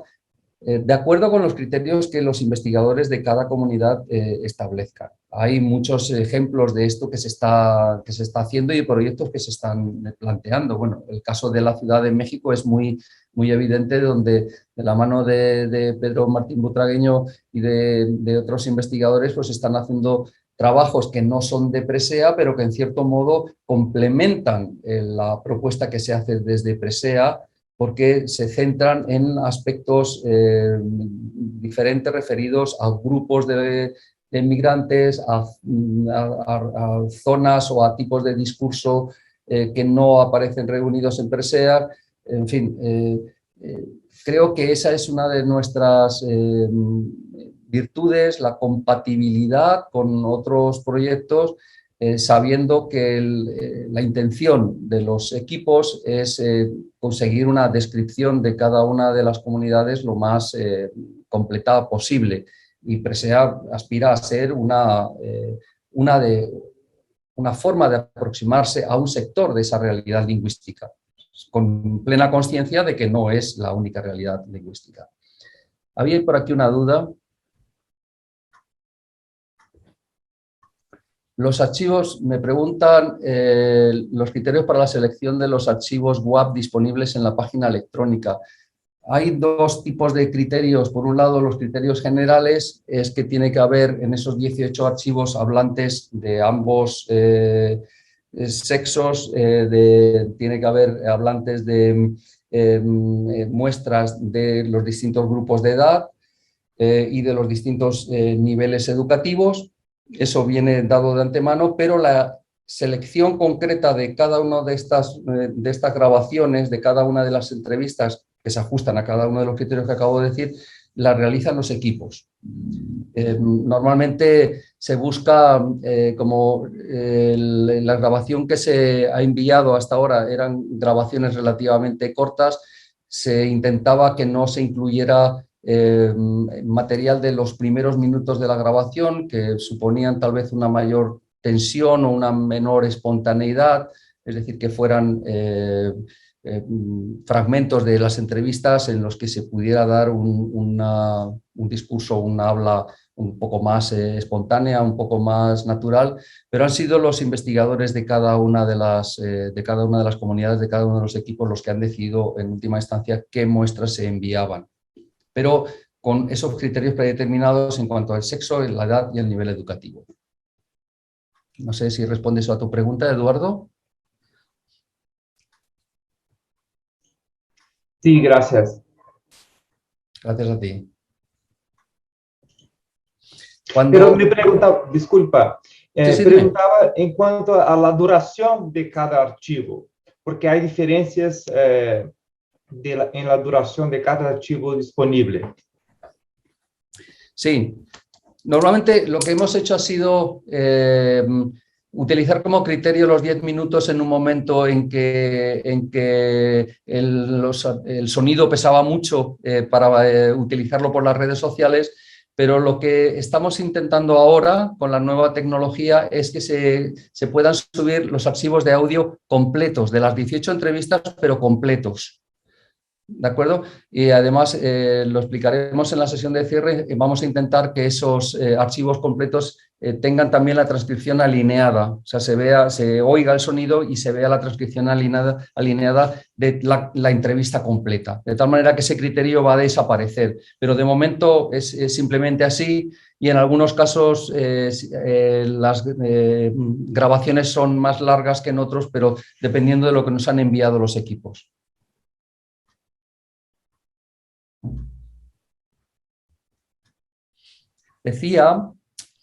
de acuerdo con los criterios que los investigadores de cada comunidad establezcan. Hay muchos ejemplos de esto que se está haciendo y proyectos que se están planteando. Bueno, el caso de la Ciudad de México es muy evidente, donde de la mano de Pedro Martín Butragueño y de otros investigadores pues están haciendo trabajos que no son de Presea, pero que en cierto modo complementan la propuesta que se hace desde Presea, porque se centran en aspectos diferentes referidos a grupos de migrantes, a zonas o a tipos de discurso que no aparecen reunidos en Presea. En fin, creo que esa es una de nuestras virtudes, la compatibilidad con otros proyectos, sabiendo que la intención de los equipos es conseguir una descripción de cada una de las comunidades lo más completada posible. Y Presea aspira a ser una forma de aproximarse a un sector de esa realidad lingüística, con plena consciencia de que no es la única realidad lingüística. Había por aquí una duda. Los archivos, me preguntan los criterios para la selección de los archivos WAP disponibles en la página electrónica. Hay dos tipos de criterios. Por un lado, los criterios generales es que tiene que haber en esos 18 archivos hablantes de ambos sexos, tiene que haber hablantes de muestras de los distintos grupos de edad y de los distintos niveles educativos. Eso viene dado de antemano, pero la selección concreta de cada una de estas grabaciones, de cada una de las entrevistas que se ajustan a cada uno de los criterios que acabo de decir, la realizan los equipos. Normalmente se busca, como la grabación que se ha enviado hasta ahora eran grabaciones relativamente cortas, se intentaba que no se incluyera material de los primeros minutos de la grabación, que suponían tal vez una mayor tensión o una menor espontaneidad, es decir, que fueran fragmentos de las entrevistas en los que se pudiera dar un discurso, una habla un poco más espontánea, un poco más natural, pero han sido los investigadores de cada una de las comunidades, de cada uno de los equipos, los que han decidido en última instancia qué muestras se enviaban, pero con esos criterios predeterminados en cuanto al sexo, la edad y el nivel educativo. No sé si responde eso a tu pregunta, Eduardo. Sí, gracias. Gracias a ti. Pero me preguntaba, disculpa, preguntaba en cuanto a la duración de cada archivo, porque hay diferencias en la duración de cada archivo disponible. Sí, normalmente lo que hemos hecho ha sido utilizar como criterio los 10 minutos en un momento en que el sonido pesaba mucho para utilizarlo por las redes sociales, pero lo que estamos intentando ahora con la nueva tecnología es que se puedan subir los archivos de audio completos, de las 18 entrevistas, pero completos. ¿De acuerdo? Y además lo explicaremos en la sesión de cierre. Vamos a intentar que esos archivos completos tengan también la transcripción alineada, o sea, se oiga el sonido y se vea la transcripción alineada de la entrevista completa, de tal manera que ese criterio va a desaparecer, pero de momento es simplemente así y en algunos casos las grabaciones son más largas que en otros, pero dependiendo de lo que nos han enviado los equipos. Decía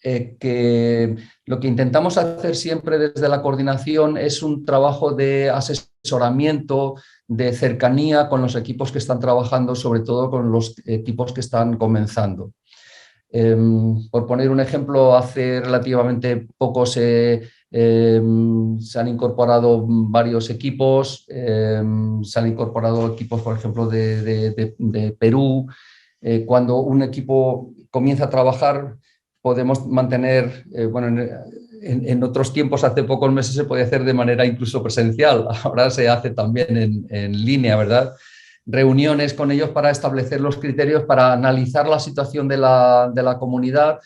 que lo que intentamos hacer siempre desde la coordinación es un trabajo de asesoramiento, de cercanía con los equipos que están trabajando, sobre todo con los equipos que están comenzando. Por poner un ejemplo, hace relativamente poco se han incorporado varios equipos, se han incorporado equipos, por ejemplo, de Perú. Cuando un equipo comienza a trabajar, podemos mantener, bueno, en otros tiempos, hace pocos meses se podía hacer de manera incluso presencial, ahora se hace también en línea, ¿verdad? Reuniones con ellos para establecer los criterios, para analizar la situación de la comunidad,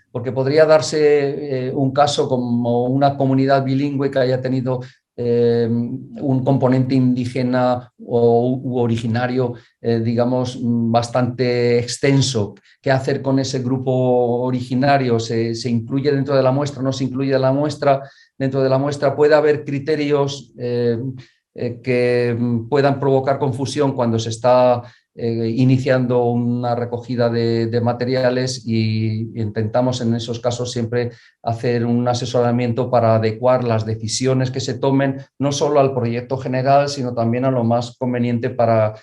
porque podría darse un caso como una comunidad bilingüe que haya tenido un componente indígena u originario, digamos, bastante extenso. ¿Qué hacer con ese grupo originario? ¿Se incluye dentro de la muestra? ¿No se incluye en la muestra? Dentro de la muestra puede haber criterios que puedan provocar confusión cuando se está iniciando una recogida de materiales, y intentamos en esos casos siempre hacer un asesoramiento para adecuar las decisiones que se tomen no solo al proyecto general, sino también a lo más conveniente para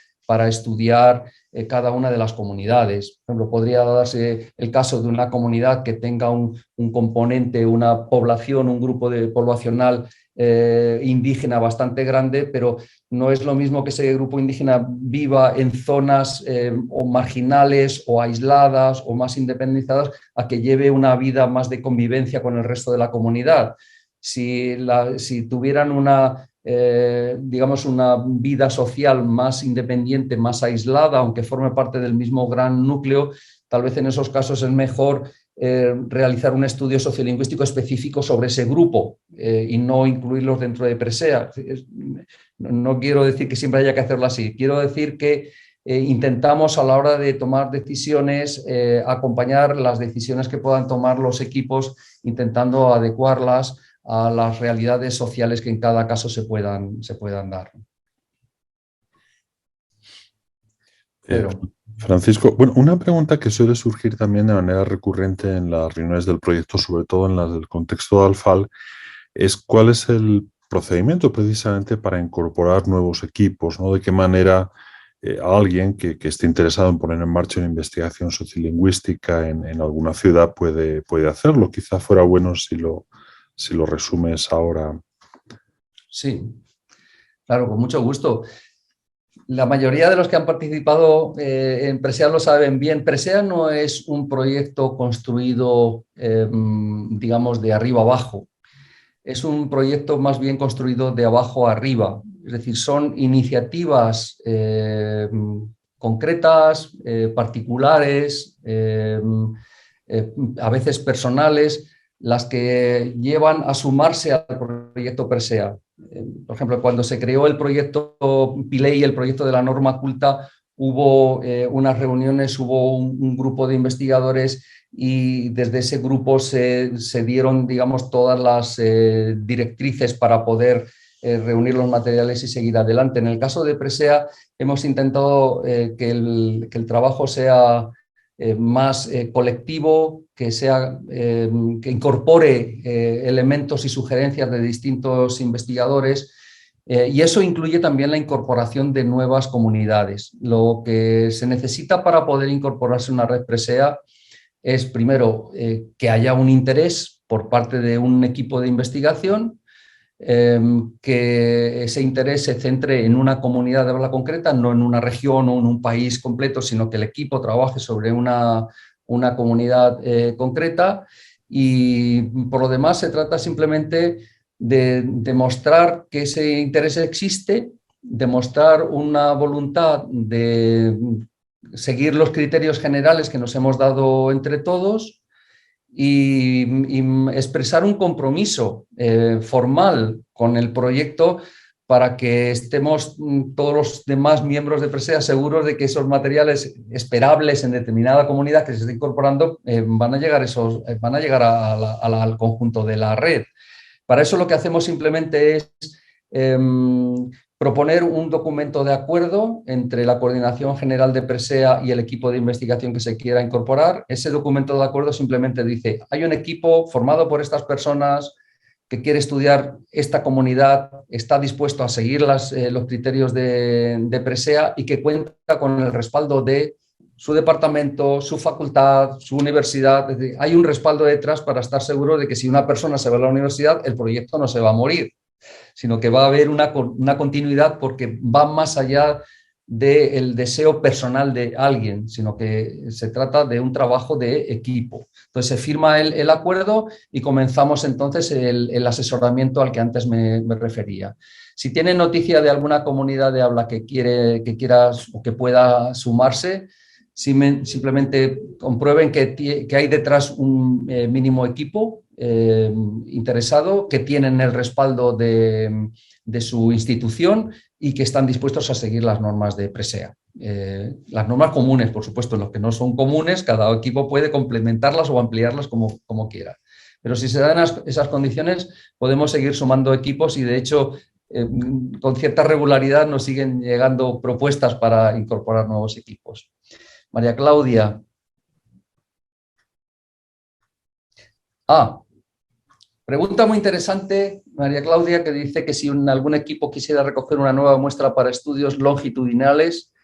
estudiar cada una de las comunidades. Por ejemplo, podría darse el caso de una comunidad que tenga un componente, una población, un grupo poblacional indígena bastante grande, pero no es lo mismo que ese grupo indígena viva en zonas o marginales o aisladas o más independizadas, a que lleve una vida más de convivencia con el resto de la comunidad. Si tuvieran digamos, una vida social más independiente, más aislada, aunque forme parte del mismo gran núcleo, tal vez en esos casos es mejor realizar un estudio sociolingüístico específico sobre ese grupo y no incluirlos dentro de Presea. No quiero decir que siempre haya que hacerlo así, quiero decir que intentamos a la hora de tomar decisiones acompañar las decisiones que puedan tomar los equipos, intentando adecuarlas a las realidades sociales que en cada caso se puedan dar. Pedro. Francisco, bueno, una pregunta que suele surgir también de manera recurrente en las reuniones del proyecto, sobre todo en las del contexto de Alfal, es cuál es el procedimiento precisamente para incorporar nuevos equipos, ¿no? De qué manera alguien que esté interesado en poner en marcha una investigación sociolingüística en alguna ciudad puede hacerlo. Quizá fuera bueno si lo resumes ahora. Sí, claro, con mucho gusto. La mayoría de los que han participado en Presea lo saben bien. Presea no es un proyecto construido, digamos, de arriba abajo. Es un proyecto más bien construido de abajo arriba. Es decir, son iniciativas concretas, particulares, a veces personales, las que llevan a sumarse al proyecto Presea. Por ejemplo, cuando se creó el proyecto PILEI, el proyecto de la norma culta, hubo unas reuniones, hubo un grupo de investigadores, y desde ese grupo se dieron, digamos, todas las directrices para poder reunir los materiales y seguir adelante. En el caso de Presea hemos intentado que el trabajo sea más colectivo, que incorpore elementos y sugerencias de distintos investigadores, y eso incluye también la incorporación de nuevas comunidades. Lo que se necesita para poder incorporarse a una red Presea es, primero, que haya un interés por parte de un equipo de investigación, que ese interés se centre en una comunidad de habla concreta, no en una región o en un país completo, sino que el equipo trabaje sobre una comunidad concreta. Y por lo demás se trata simplemente de demostrar que ese interés existe, demostrar una voluntad de seguir los criterios generales que nos hemos dado entre todos, y expresar un compromiso formal con el proyecto para que estemos todos los demás miembros de Presea seguros de que esos materiales esperables en determinada comunidad que se está incorporando van a llegar al conjunto de la red. Para eso lo que hacemos simplemente es proponer un documento de acuerdo entre la Coordinación General de Presea y el equipo de investigación que se quiera incorporar. Ese documento de acuerdo simplemente dice: hay un equipo formado por estas personas que quiere estudiar esta comunidad, está dispuesto a seguir los criterios de Presea y que cuenta con el respaldo de su departamento, su facultad, su universidad. Es decir, hay un respaldo detrás para estar seguro de que si una persona se va a la universidad, el proyecto no se va a morir, sino que va a haber una continuidad, porque va más allá del deseo personal de alguien, sino que se trata de un trabajo de equipo. Entonces se firma el acuerdo y comenzamos entonces el asesoramiento al que antes me refería. Si tienen noticia de alguna comunidad de habla que quiera o que pueda sumarse, simplemente comprueben que hay detrás un mínimo equipo interesado, que tienen el respaldo de su institución y que están dispuestos a seguir las normas de Presea. Las normas comunes, por supuesto. Los que no son comunes, cada equipo puede complementarlas o ampliarlas como quiera. Pero si se dan esas condiciones, podemos seguir sumando equipos y, de hecho, con cierta regularidad nos siguen llegando propuestas para incorporar nuevos equipos. María Claudia. Pregunta muy interesante, María Claudia, que dice que si algún equipo quisiera recoger una nueva muestra para estudios longitudinales,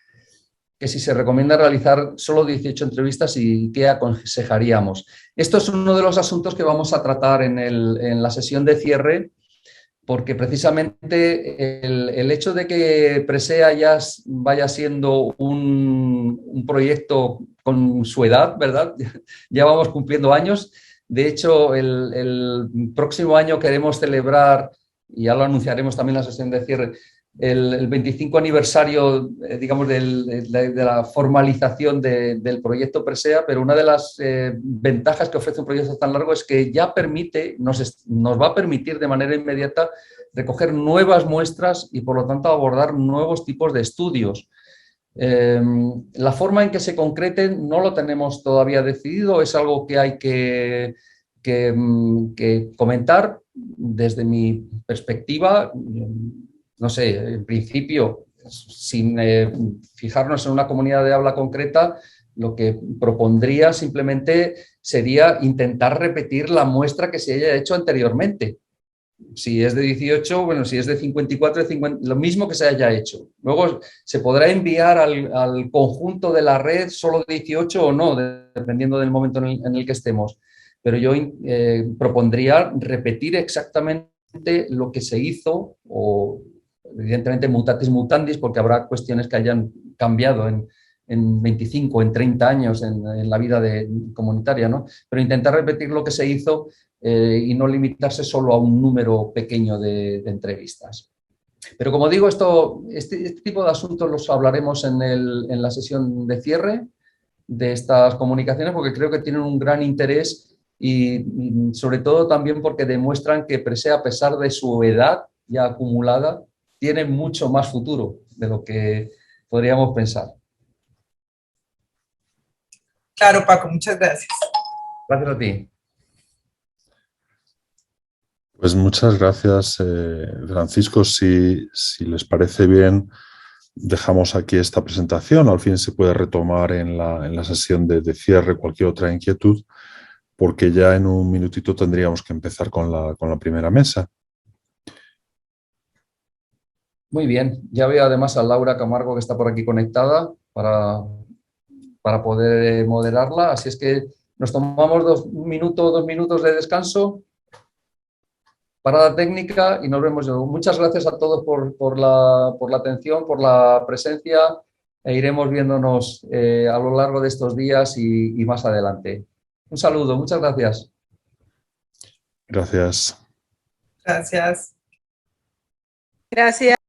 que si se recomienda realizar solo 18 entrevistas y qué aconsejaríamos. Esto es uno de los asuntos que vamos a tratar en la sesión de cierre, porque precisamente el hecho de que Presea ya vaya siendo un proyecto con su edad, ¿verdad? Ya vamos cumpliendo años. De hecho, el próximo año queremos celebrar, y ya lo anunciaremos también en la sesión de cierre, el 25 aniversario, digamos, de la formalización del proyecto Presea, pero una de las ventajas que ofrece un proyecto tan largo es que ya nos va a permitir de manera inmediata recoger nuevas muestras y, por lo tanto, abordar nuevos tipos de estudios. La forma en que se concreten no lo tenemos todavía decidido, es algo que hay que comentar. Desde mi perspectiva, no sé, en principio, sin fijarnos en una comunidad de habla concreta, lo que propondría simplemente sería intentar repetir la muestra que se haya hecho anteriormente. Si es de 18, bueno, si es de 54, lo mismo que se haya hecho. Luego se podrá enviar al conjunto de la red solo 18 o no, dependiendo del momento en el que estemos. Pero yo propondría repetir exactamente lo que se hizo, o evidentemente mutatis mutandis, porque habrá cuestiones que hayan cambiado en 25, en 30 años en la vida comunitaria, ¿no? Pero intentar repetir lo que se hizo y no limitarse solo a un número pequeño de entrevistas. Pero, como digo, este tipo de asuntos los hablaremos en la sesión de cierre de estas comunicaciones, porque creo que tienen un gran interés y sobre todo también porque demuestran que Presea, a pesar de su edad ya acumulada, tiene mucho más futuro de lo que podríamos pensar. Claro, Paco, muchas gracias. Gracias a ti. Pues muchas gracias, Francisco. Si les parece bien, dejamos aquí esta presentación. Al fin se puede retomar en la sesión de cierre cualquier otra inquietud, porque ya en un minutito tendríamos que empezar con la primera mesa. Muy bien. Ya veo además a Laura Camargo, que está por aquí conectada para poder moderarla. Así es que nos tomamos 2 minutos de descanso, parada técnica, y nos vemos luego. Muchas gracias a todos por la atención, por la presencia, e iremos viéndonos a lo largo de estos días y más adelante. Un saludo, muchas gracias. Gracias. Gracias. Gracias.